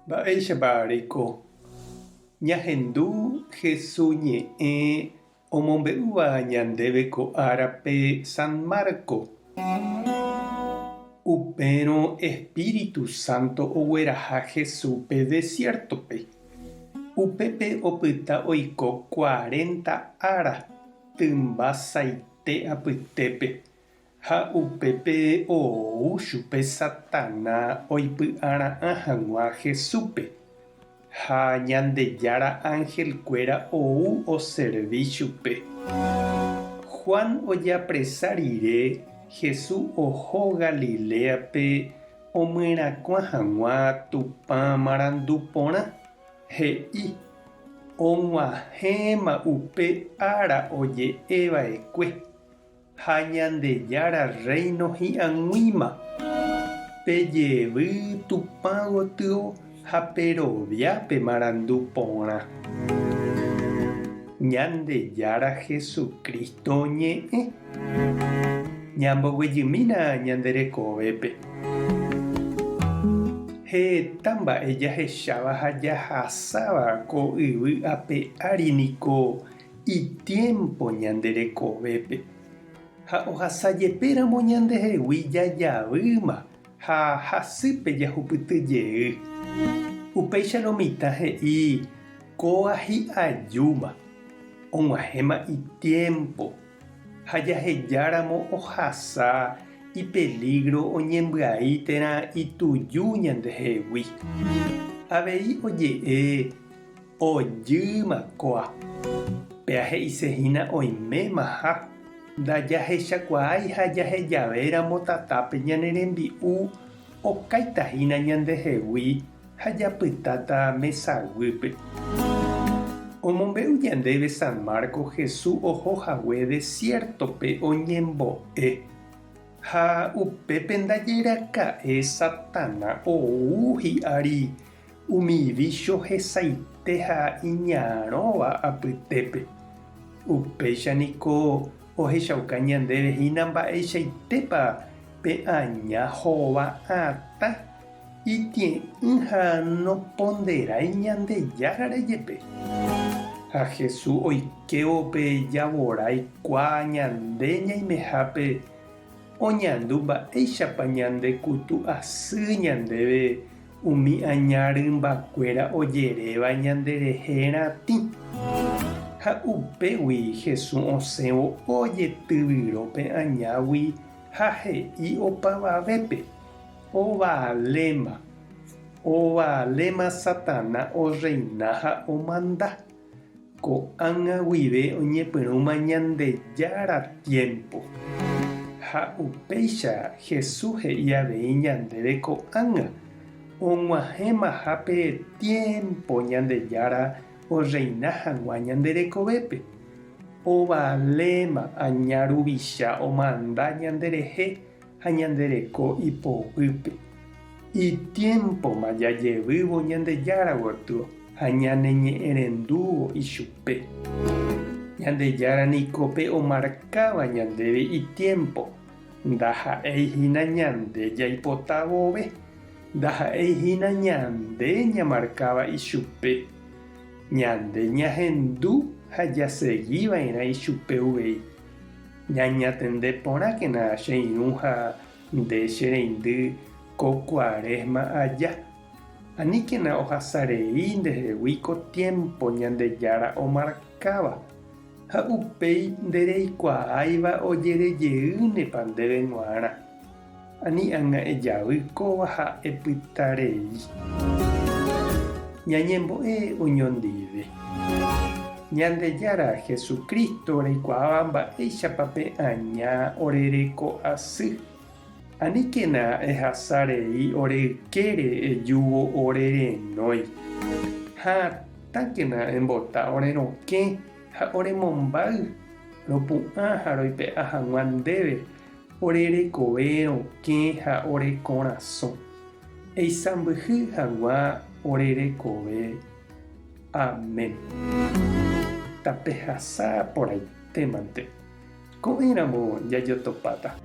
Mba'éichapa ñahendu Jesús ñe'ẽ omombe'úva ñandéve ko árape San Marco. Upérõ Espíritu Santo ogueraha Jesúspe desiertope. Upépe opyta oiko 40 ára tymba saite apytépe. Ha upépe ou chupe Satana oipy'ara'ã hag̃ua Jesúspe. Ha Ñandejára ángelkuéra ou oservi chupe. Juan ojapresa rire Jesús oho Galileape omyrakuã hag̃ua Tupã marandu porã, he'i. Og̃uahẽma upe ára oje'eva'ekue. Ha Ñandejára reino hi'ag̃uíma. Pejevy Tupã gotyo ha peroviápe marandu porã. Ñandejára Jesucristo ñe'ẽ. Ñamboguejymína ñanderekovépe. Heta mba'e jahecháva ha jahasáva ko yvy ape ári niko itiempo ñanderekovépe. Ha ohasajepéramo ñandehegui jajavýma ha hasýpe jahupytyjey. Upéicharo mitã he'i kóva hi'ajúma. Og̃uahẽma itiempo. Ha jahejáramo ohasa ipeligro oñembyai térã ituju ñandehegui. Avei oje'e ojýmakóa. Peahe'isehína oiméma ha ndajahechakuaái ha jahejavéramo tatápe ñane rembi'u okáitahína ñandehegui ha japytáta mesaguýpe. Omombe'u ñandéve San Marco Jesús ohohague desiertope oñembo'e. Ha upépe ndajeraka'e Satana ou hi'ári umívi chohesaite ha iñarõva apytépe. Upéicha niko ohechauka ñandéve hína mba'eichaitépa pe aña hova'atã itie'ỹ ha noponderái Ñandejára rejepe. Ha Jesús oikevope javorái ñande ñaimehápe oñandu mba'éichapa ñandekutu asy ñandéve umi añarymbakuéra ojeréva ñanderehérãtĩ. Ha upégui Jesús osẽvo ojetyvyrópe añágui ha he'i opavavépe. Ovaléma Satana oreina ha omanda. Ko'ág̃a guive oñepyrũma Ñandejára tiempo. Ha upéicha Jesús he'i avei ñandéve ko'ág̃a. Og̃uahẽma hápe tiempo Ñandejára oreina hag̃ua ñanderekovépe. Ovaléma añaruvicha omanda ñanderehe ha ñandereko ipovýpe. Itiempoma jajevývo Ñandejára gotyo ha ñaneñe'ẽrendúvo ichupe. Ñandejára nikope omarkáva ñandéve itiempo. Ndaha'éihína ñande jaipota vove. Ndaha'éihína ñande ñamarkáva ichupe. Ñande ñahendu ha jaseg̃uiva'erã ichupe uvei. Ñañatende porãkena che irũ ha nde che reindy ko Kuaresma aja. Aníkena ohasarei ndehegui ko tiempo Ñandejára omarkáva. Ha upéi ndereikuaáiva ojerejeýnepa ndéve g̃uarã. Ani ág̃a ejavy kóva ha epytarei. Ñañembo'e oñondive. Ñandejára Jesucristo reikuaáva mba'éichapa pe aña orereko asy. Aníkena ehasarei ore ykére ejúvo orerenói. Ha tákena embota orerokẽ ha oremombáy. Ropu'ã ha roipe'a hag̃ua ndéve orerekove rokẽ ha orekorasõ. Eisãmbyhy hag̃ua orerekove. Amén. Tapehasa porãitémante. Ko'ẽramo jajotopáta.